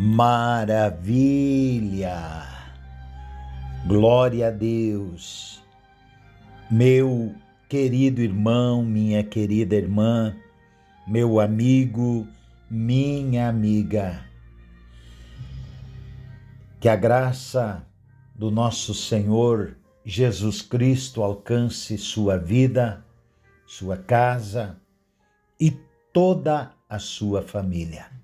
Maravilha! Glória a Deus! Meu querido irmão, minha querida irmã, meu amigo, minha amiga, que a graça do nosso Senhor Jesus Cristo alcance sua vida, sua casa e toda a sua família.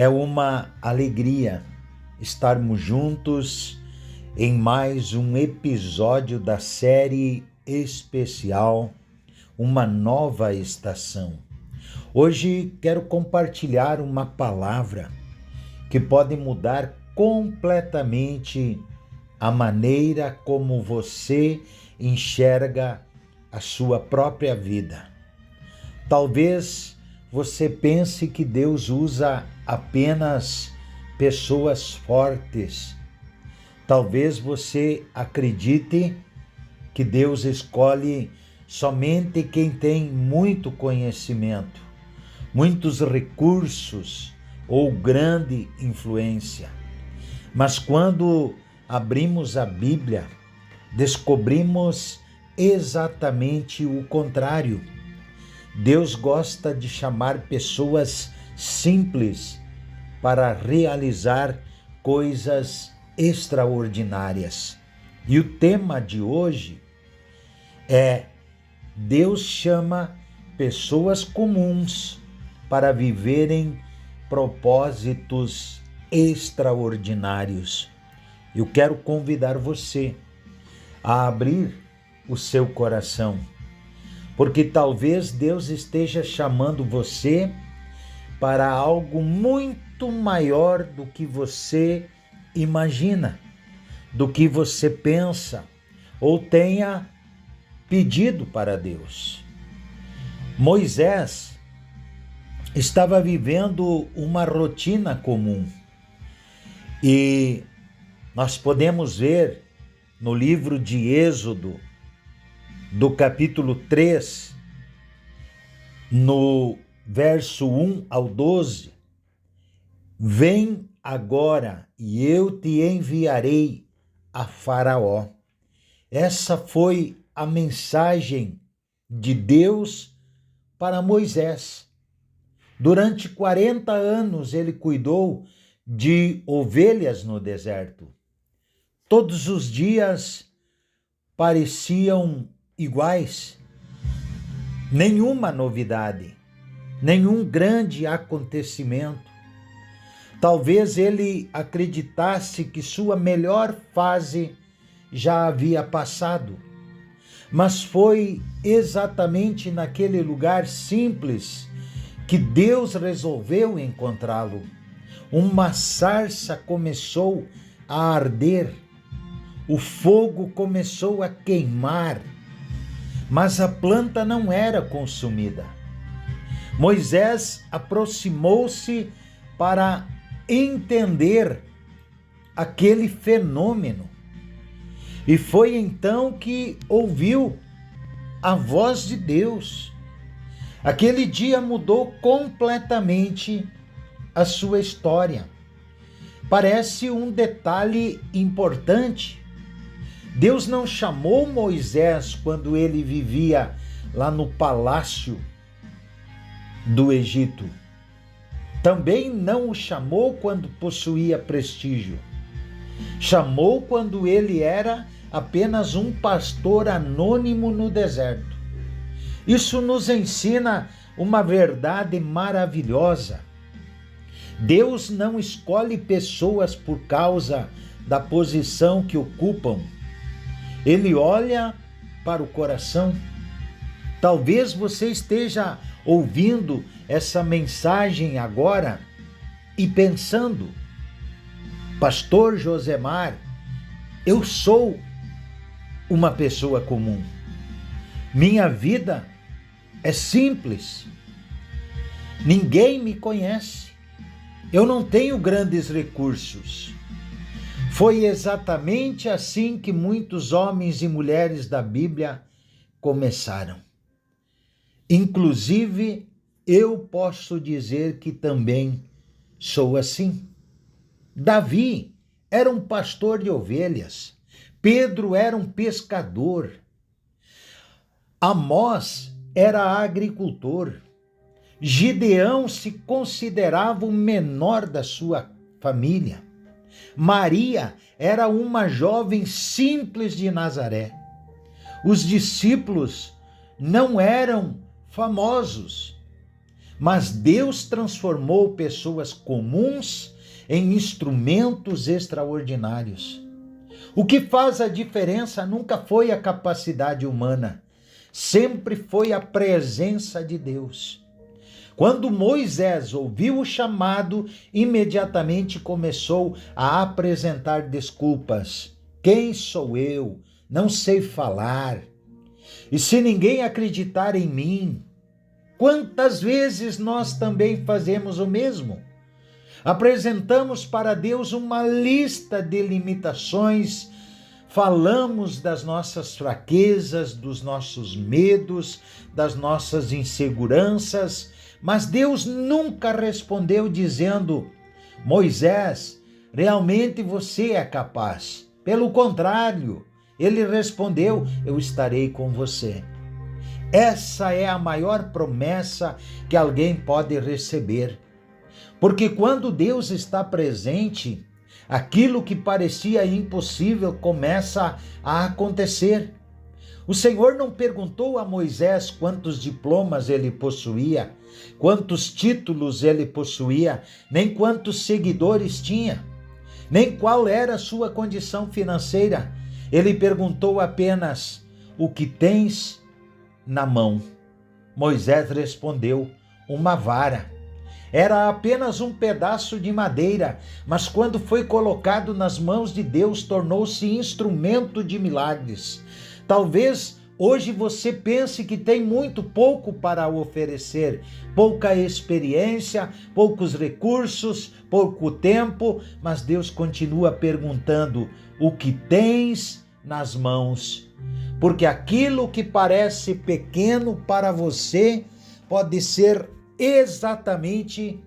É uma alegria estarmos juntos em mais um episódio da série especial Uma Nova Estação. Hoje quero compartilhar uma palavra que pode mudar completamente a maneira como você enxerga a sua própria vida. Talvez você pense que Deus usa apenas pessoas fortes. Talvez você acredite que Deus escolhe somente quem tem muito conhecimento, muitos recursos ou grande influência. Mas quando abrimos a Bíblia, descobrimos exatamente o contrário. Deus gosta de chamar pessoas simples para realizar coisas extraordinárias. E o tema de hoje é: Deus chama pessoas comuns para viverem propósitos extraordinários. Eu quero convidar você a abrir o seu coração, porque talvez Deus esteja chamando você para algo muito maior do que você imagina, do que você pensa ou tenha pedido para Deus. Moisés estava vivendo uma rotina comum e nós podemos ver no livro de Êxodo, do capítulo 3, no verso 1 ao 12, vem agora e eu te enviarei a Faraó. Essa foi a mensagem de Deus para Moisés. Durante 40 anos ele cuidou de ovelhas no deserto. Todos os dias pareciam iguais. Nenhuma novidade, nenhum grande acontecimento. Talvez ele acreditasse que sua melhor fase já havia passado, mas foi exatamente naquele lugar simples que Deus resolveu encontrá-lo. Uma sarça começou a arder, o fogo começou a queimar, mas a planta não era consumida. Moisés aproximou-se para entender aquele fenômeno e foi então que ouviu a voz de Deus. Aquele dia mudou completamente a sua história. Parece um detalhe importante. Deus não chamou Moisés quando ele vivia lá no palácio do Egito. Também não o chamou quando possuía prestígio. Chamou quando ele era apenas um pastor anônimo no deserto. Isso nos ensina uma verdade maravilhosa. Deus não escolhe pessoas por causa da posição que ocupam. Ele olha para o coração. Talvez você esteja ouvindo essa mensagem agora e pensando: Pastor Josemar, eu sou uma pessoa comum. Minha vida é simples. Ninguém me conhece. Eu não tenho grandes recursos. Foi exatamente assim que muitos homens e mulheres da Bíblia começaram. Inclusive, eu posso dizer que também sou assim. Davi era um pastor de ovelhas. Pedro era um pescador. Amós era agricultor. Gideão se considerava o menor da sua família. Maria era uma jovem simples de Nazaré. Os discípulos não eram famosos, mas Deus transformou pessoas comuns em instrumentos extraordinários. O que faz a diferença nunca foi a capacidade humana, sempre foi a presença de Deus. Quando Moisés ouviu o chamado, imediatamente começou a apresentar desculpas. Quem sou eu? Não sei falar. E se ninguém acreditar em mim? Quantas vezes nós também fazemos o mesmo? Apresentamos para Deus uma lista de limitações, falamos das nossas fraquezas, dos nossos medos, das nossas inseguranças, mas Deus nunca respondeu dizendo: Moisés, realmente você é capaz. Pelo contrário, ele respondeu: eu estarei com você. Essa é a maior promessa que alguém pode receber. Porque quando Deus está presente, aquilo que parecia impossível começa a acontecer. O Senhor não perguntou a Moisés quantos diplomas ele possuía, quantos títulos ele possuía, nem quantos seguidores tinha, nem qual era a sua condição financeira. Ele perguntou apenas: o que tens na mão? Moisés respondeu: uma vara. Era apenas um pedaço de madeira, mas quando foi colocado nas mãos de Deus, tornou-se instrumento de milagres. Talvez hoje você pense que tem muito pouco para oferecer, pouca experiência, poucos recursos, pouco tempo, mas Deus continua perguntando: o que tens nas mãos? Porque aquilo que parece pequeno para você pode ser exatamente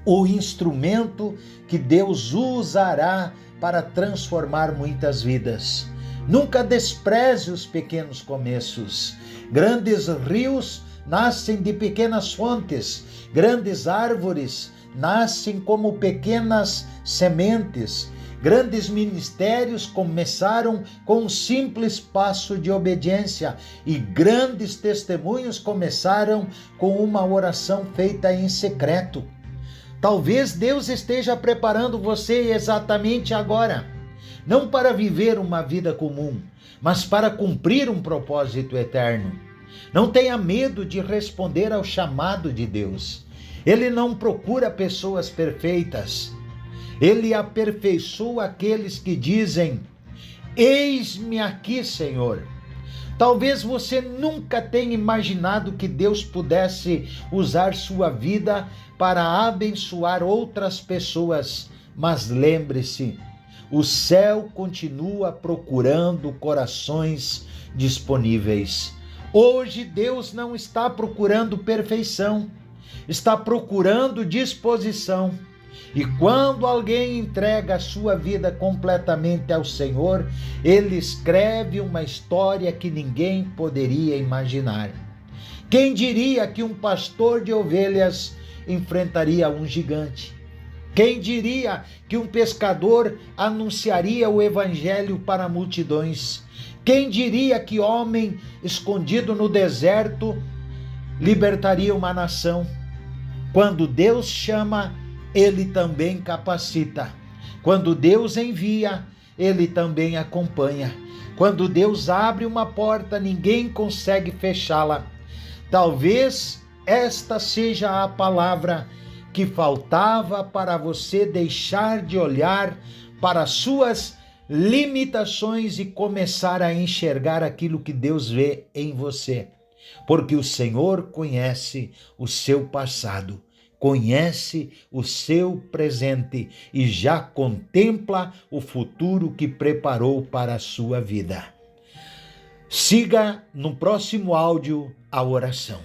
o instrumento que Deus usará para transformar muitas vidas. Nunca despreze os pequenos começos. Grandes rios nascem de pequenas fontes. Grandes árvores nascem como pequenas sementes. Grandes ministérios começaram com um simples passo de obediência e grandes testemunhos começaram com uma oração feita em secreto. Talvez Deus esteja preparando você exatamente agora, não para viver uma vida comum, mas para cumprir um propósito eterno. Não tenha medo de responder ao chamado de Deus. Ele não procura pessoas perfeitas. Ele aperfeiçoa aqueles que dizem: eis-me aqui, Senhor. Talvez você nunca tenha imaginado que Deus pudesse usar sua vida para abençoar outras pessoas, mas lembre-se, o céu continua procurando corações disponíveis. Hoje Deus não está procurando perfeição, está procurando disposição. E quando alguém entrega a sua vida completamente ao Senhor, Ele escreve uma história que ninguém poderia imaginar. Quem diria que um pastor de ovelhas enfrentaria um gigante? Quem diria que um pescador anunciaria o evangelho para multidões? Quem diria que homem escondido no deserto libertaria uma nação? Quando Deus chama, Ele também capacita. Quando Deus envia, Ele também acompanha. Quando Deus abre uma porta, ninguém consegue fechá-la. Talvez esta seja a palavra que faltava para você deixar de olhar para suas limitações e começar a enxergar aquilo que Deus vê em você. Porque o Senhor conhece o seu passado, conhece o seu presente e já contempla o futuro que preparou para a sua vida. Siga no próximo áudio a oração.